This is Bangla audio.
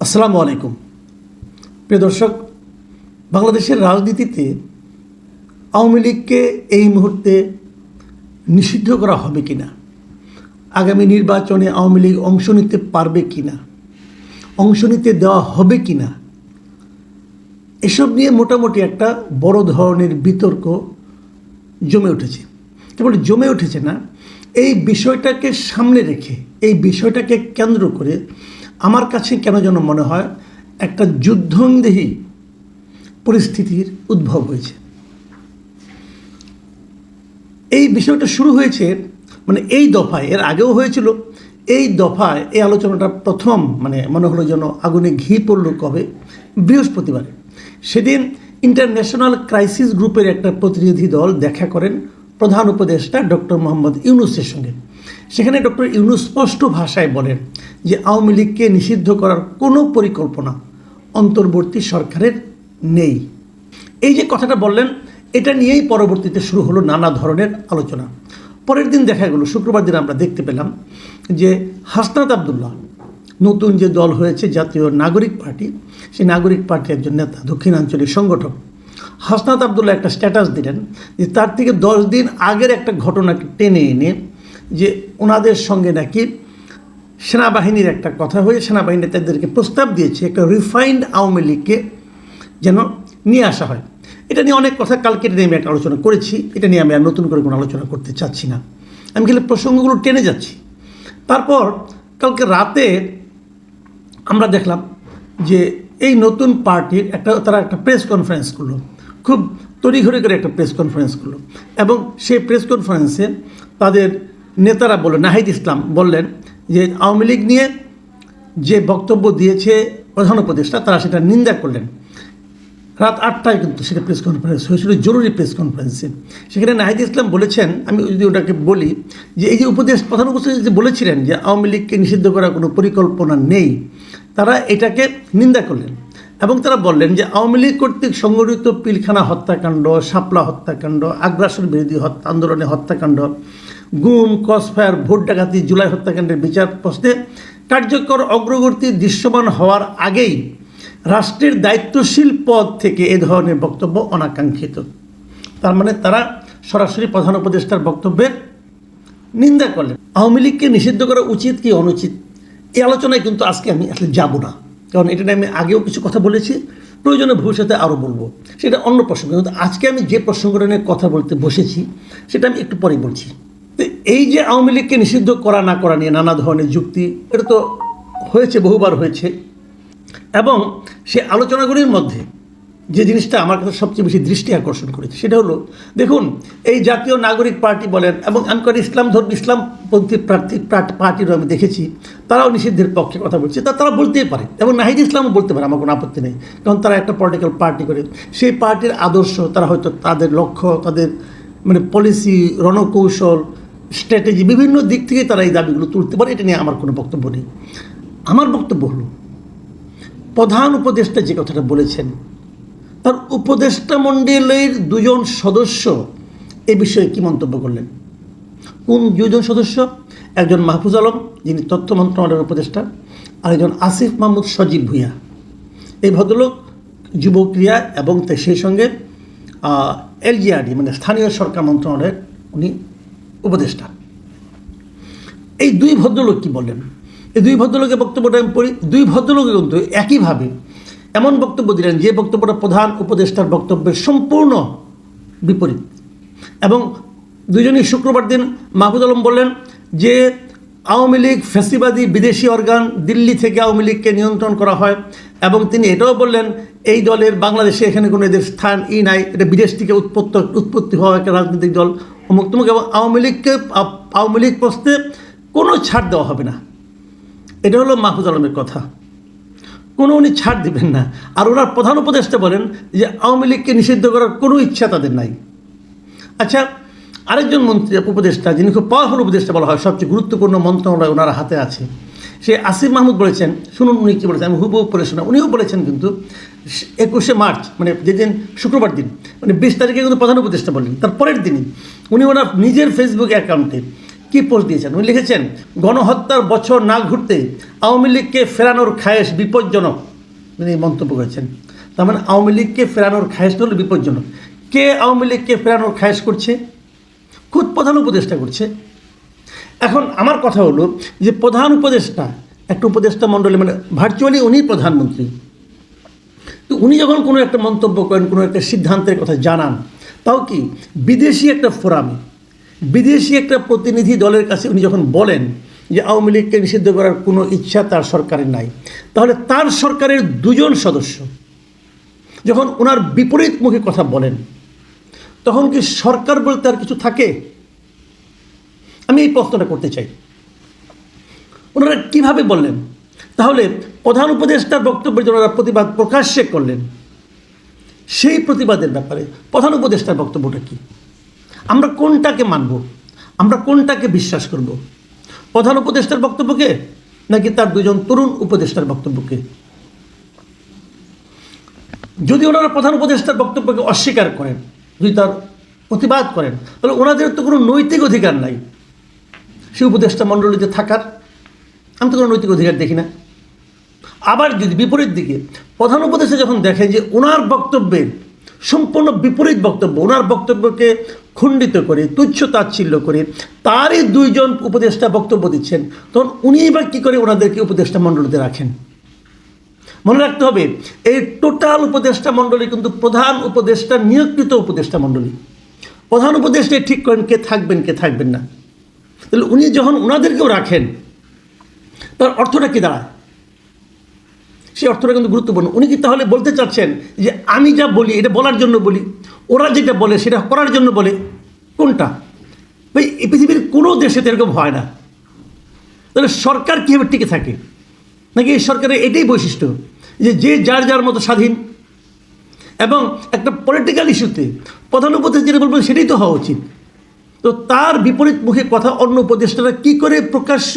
আসসালামু আলাইকুম। প্রিয় দর্শক, বাংলাদেশের রাজনীতিতে আওয়ামী লীগকে এই মুহূর্তে নিষিদ্ধ করা হবে কিনা, আগামী নির্বাচনে আওয়ামী লীগ অংশ নিতে পারবে কিনা, অংশ নিতে দেওয়া হবে কিনা, এসব নিয়ে মোটামুটি একটা বড় ধরনের বিতর্ক জমে উঠেছে। কেবল জমে উঠেছে না, এই বিষয়টাকে সামনে রেখে, এই বিষয়টাকে কেন্দ্র করে আমার কাছে কেন যেন মনে হয় একটা যুদ্ধংদেহী পরিস্থিতির উদ্ভব হয়েছে। এই বিষয়টা শুরু হয়েছে এই দফায়, এর আগেও হয়েছিল। এই দফায় এই আলোচনাটা প্রথম মনে হলো যেন আগুনে ঘি পড়ল কবে, বৃহস্পতিবারে। সেদিন ইন্টারন্যাশনাল ক্রাইসিস গ্রুপের একটা প্রতিনিধি দল দেখা করেন প্রধান উপদেষ্টা ডক্টর মোহাম্মদ ইউনূসের সঙ্গে। সেখানে ডক্টর ইউনূস স্পষ্ট ভাষায় বলেন যে আওয়ামী লীগকে নিষিদ্ধ করার কোনো পরিকল্পনা অন্তর্বর্তী সরকারের নেই। এই যে কথাটা বললেন, এটা নিয়েই পরবর্তীতে শুরু হলো নানা ধরনের আলোচনা। পরের দিন দেখা গেল, শুক্রবার দিন আমরা দেখতে পেলাম যে হাসনাত আবদুল্লাহ, নতুন যে দল হয়েছে জাতীয় নাগরিক পার্টি, সেই নাগরিক পার্টির একজন নেতা, দক্ষিণাঞ্চলের সংগঠক হাসনাত আবদুল্লাহ একটা স্ট্যাটাস দিলেন যে তার থেকে 10 দিন আগের একটা ঘটনাকে টেনে এনে যে ওনাদের সঙ্গে নাকি সেনাবাহিনীর একটা কথা হয়ে সেনাবাহিনী তাদেরকে প্রস্তাব দিয়েছে একটা রিফাইন্ড আওয়ামী লীগকে যেন নিয়ে আসা হয়। এটা নিয়ে অনেক কথা কালকে নিয়ে আমি একটা আলোচনা করেছি, এটা নিয়ে আমি আর নতুন করে কোনো আলোচনা করতে চাচ্ছি না। আমি খেলে প্রসঙ্গগুলো টেনে যাচ্ছি। তারপর কালকে রাতে আমরা দেখলাম যে এই নতুন পার্টির তারা একটা প্রেস কনফারেন্স করলো, খুব তড়িঘড়ি করে একটা প্রেস কনফারেন্স করলো, এবং সেই প্রেস কনফারেন্সে তাদের নেতারা বললেন, নাহিদ ইসলাম বললেন যে আওয়ামী লীগ নিয়ে যে বক্তব্য দিয়েছে প্রধান উপদেষ্টা, তারা সেটা নিন্দা করলেন। রাত 8টায় কিন্তু সেটা প্রেস কনফারেন্স হয়েছিল, জরুরি প্রেস কনফারেন্সে। সেখানে নাহিদ ইসলাম বলেছেন, আমি যদি ওটাকে বলি, যে এই যে প্রধান উপদেষ্টা যে বলেছিলেন যে আওয়ামী লীগকে নিষিদ্ধ করার কোনো পরিকল্পনা নেই, তারা এটাকে নিন্দা করলেন এবং তারা বললেন যে আওয়ামী লীগ কর্তৃক সংগঠিত পিলখানা হত্যাকাণ্ড, শাপলা হত্যাকাণ্ড, আগ্রাসন বিরোধী আন্দোলনে হত্যাকাণ্ড, গুম, ক্রসফায়ার, ভোট ডাকাতি, জুলাই হত্যাকাণ্ডের বিচার প্রশ্নে কার্যকর অগ্রগতি দৃশ্যমান হওয়ার আগেই রাষ্ট্রের দায়িত্বশীল পদ থেকে এ ধরনের বক্তব্য অনাকাঙ্ক্ষিত। তার মানে তারা সরাসরি প্রধান উপদেষ্টার বক্তব্যের নিন্দা করলেন। আওয়ামী লীগকে নিষিদ্ধ করা উচিত কি অনুচিত, এই আলোচনায় কিন্তু আজকে আমি আসলে যাব না, কারণ এটা নিয়ে আমি আগেও কিছু কথা বলেছি, প্রয়োজনে ভবিষ্যতে আরও বলবো, সেটা অন্য প্রসঙ্গ। কিন্তু আজকে আমি যে প্রসঙ্গটা নিয়ে কথা বলতে বসেছি সেটা আমি একটু পরেই বলছি। তো এই যে আওয়ামী লীগকে নিষিদ্ধ করা না করা নিয়ে নানা ধরনের যুক্তি, এটা তো হয়েছে, বহুবার হয়েছে, এবং সে আলোচনাগুলির মধ্যে যে জিনিসটা আমার কাছে সবচেয়ে বেশি দৃষ্টি আকর্ষণ করেছে সেটা হলো, দেখুন এই জাতীয় নাগরিক পার্টি বলেন, এবং আমি ইসলামপন্থী পার্টিরও আমি দেখেছি, তারাও নিষিদ্ধের পক্ষে কথা বলছে। তারা বলতেই পারে, এবং নাহিদ ইসলামও বলতে পারে, আমার কোনো আপত্তি নেই, কারণ তারা একটা পলিটিক্যাল পার্টি করে, সেই পার্টির আদর্শ, তারা হয়তো তাদের লক্ষ্য, তাদের পলিসি, রণকৌশল, স্ট্র্যাটেজি, বিভিন্ন দিক থেকে তারা এই দাবিগুলো তুলতে পারে। এটা নিয়ে আমার কোনো বক্তব্য নেই। আমার বক্তব্য হলো, প্রধান উপদেষ্টা যে কথাটা বলেছেন, তার উপদেষ্টা মণ্ডলীর 2জন সদস্য এ বিষয়ে কি মন্তব্য করলেন। কোন 2জন সদস্য? একজন মাহফুজ আলম, যিনি তথ্য মন্ত্রণালয়ের উপদেষ্টা, আরেকজন আসিফ মাহমুদ সজীব ভূঁইয়া। এই ভদ্রলোক যুব ক্রিয়া এবং সেই সঙ্গে LGRD স্থানীয় সরকার মন্ত্রণালয়ের উনি উপদেষ্টা। এই 2 ভদ্রলোক কি বললেন, এই 2 ভদ্রলোকের বক্তব্যটা আমি পড়ি। 2 ভদ্রলোকে কিন্তু একইভাবে এমন বক্তব্য দিলেন যে বক্তব্যটা প্রধান উপদেষ্টার বক্তব্যের সম্পূর্ণ বিপরীত। এবং 2জনই শুক্রবার দিন মাহফুজ আলম বললেন যে আওয়ামী লীগ ফ্যাসিবাদী বিদেশি অর্গান, দিল্লি থেকে আওয়ামী লীগকে নিয়ন্ত্রণ করা হয়, এবং তিনি এটাও বললেন এই দলের বাংলাদেশে এখানে কোনো এদের স্থান নাই, এটা বিদেশ থেকে উৎপত্তি হওয়া একটা রাজনৈতিক দল, অমুক তমুক, এবং আওয়ামী লীগ প্রশ্নে কোনো ছাড় দেওয়া হবে না। এটা হলো মাহফুজ আলমের কথা, কোনো উনি ছাড় দিবেন না। আর ওনার প্রধান উপদেষ্টা বলেন যে আওয়ামী লীগকে নিষিদ্ধ করার কোনো ইচ্ছা তাদের নাই। আচ্ছা, আরেকজন মন্ত্রী উপদেষ্টা, যিনি খুব পাওয়ারফুল উপদেষ্টা বলা হয়, সবচেয়ে গুরুত্বপূর্ণ মন্ত্রণালয় ওনার হাতে আছে, সে আসিফ মাহমুদ বলেছেন, শুনুন উনি কী বলেছেন, আমি হুবহু পড়ে শোনা। উনিও বলেছেন কিন্তু 21শে মার্চ যেদিন শুক্রবার দিন 20 তারিখে কিন্তু প্রধান উপদেষ্টা বললেন, তার পরের দিনই উনি ওনার নিজের ফেসবুক অ্যাকাউন্টে কি পোস্ট দিয়েছেন, উনি লিখেছেন গণহত্যার বছর না ঘুরতে আওয়ামী লীগকে ফেরানোর খায়েশ বিপজ্জনক, তিনি মন্তব্য করেছেন। তার মানে আওয়ামী লীগকে ফেরানোর খায়েশ হলো বিপজ্জনক। কে আওয়ামী লীগকে ফেরানোর খায়েশ করছে? খুদ প্রধান উপদেষ্টা করছে। এখন আমার কথা হলো যে প্রধান উপদেষ্টা, একটা উপদেষ্টা মণ্ডলী মানে ভার্চুয়ালি উনি প্রধানমন্ত্রী, তো উনি যখন কোনো একটা মন্তব্য করেন, কোনো একটা সিদ্ধান্তের কথা জানান, তাও কি বিদেশি একটা ফোরামে, বিদেশি একটা প্রতিনিধি দলের কাছে উনি যখন বলেন যে আওয়ামী লীগকে নিষিদ্ধ করার কোনো ইচ্ছা তার সরকারের নাই, তাহলে তার সরকারের দুজন সদস্য যখন ওনার বিপরীতমুখী কথা বলেন, তখন কি সরকার বলতে আর কিছু থাকে? আমি এই প্রশ্নটা করতে চাই, ওনারা কিভাবে বললেন? তাহলে প্রধান উপদেষ্টার বক্তব্যের জন্য ওনারা প্রতিবাদ প্রকাশ্যে করলেন, সেই প্রতিবাদের ব্যাপারে প্রধান উপদেষ্টার বক্তব্যটা কি? আমরা কোনটাকে মানব, আমরা কোনটাকে বিশ্বাস করব? প্রধান উপদেষ্টার বক্তব্যকে নাকি তার দুজন তরুণ উপদেষ্টার বক্তব্যকে? যদি ওনারা প্রধান উপদেষ্টার বক্তব্যকে অস্বীকার করেন, যদি তার প্রতিবাদ করেন, তাহলে ওনাদের তো কোনো নৈতিক অধিকার নাই সেই উপদেষ্টা মণ্ডলীতে থাকার। আমি তো কোনো নৈতিক অধিকার দেখি না। আবার যদি বিপরীত দিকে প্রধান উপদেষ্টা যখন দেখে যে ওনার বক্তব্যের সম্পূর্ণ বিপরীত বক্তব্য, ওনার বক্তব্যকে খণ্ডিত করে, তুচ্ছ তাচ্ছিল্য করে তারই দুইজন উপদেষ্টা বক্তব্য দিচ্ছেন, তখন উনি এবার কী করে ওনাদেরকে উপদেষ্টা মণ্ডলীতে রাখেন? মনে রাখতে হবে, এই টোটাল উপদেষ্টা মণ্ডলী কিন্তু প্রধান উপদেষ্টা নিয়োগকৃত উপদেষ্টা মণ্ডলী। প্রধান উপদেষ্টাই ঠিক করেন কে থাকবেন কে থাকবেন না। তাহলে উনি যখন ওনাদেরকেও রাখেন, তার অর্থটা কী দাঁড়ায়? সেই অর্থটা কিন্তু গুরুত্বপূর্ণ। উনি কি তাহলে বলতে চাচ্ছেন যে আমি যা বলি এটা বলার জন্য বলি, ওরা যেটা বলে সেটা করার জন্য বলে? কোনটা ভাই? এই পৃথিবীর কোনো দেশে তো এরকম হয় না। তাহলে সরকার কীভাবে টিকে থাকে? নাকি এই সরকারের এটাই বৈশিষ্ট্য যে যে যার যার মতো স্বাধীন, এবং একটা পলিটিক্যাল ইস্যুতে প্রধান উপদেষ্টা যেটা বলবেন সেটাই তো হওয়া উচিত। তো তার বিপরীতমুখী কথা অন্য উপদেষ্টারা কী করে প্রকাশ্য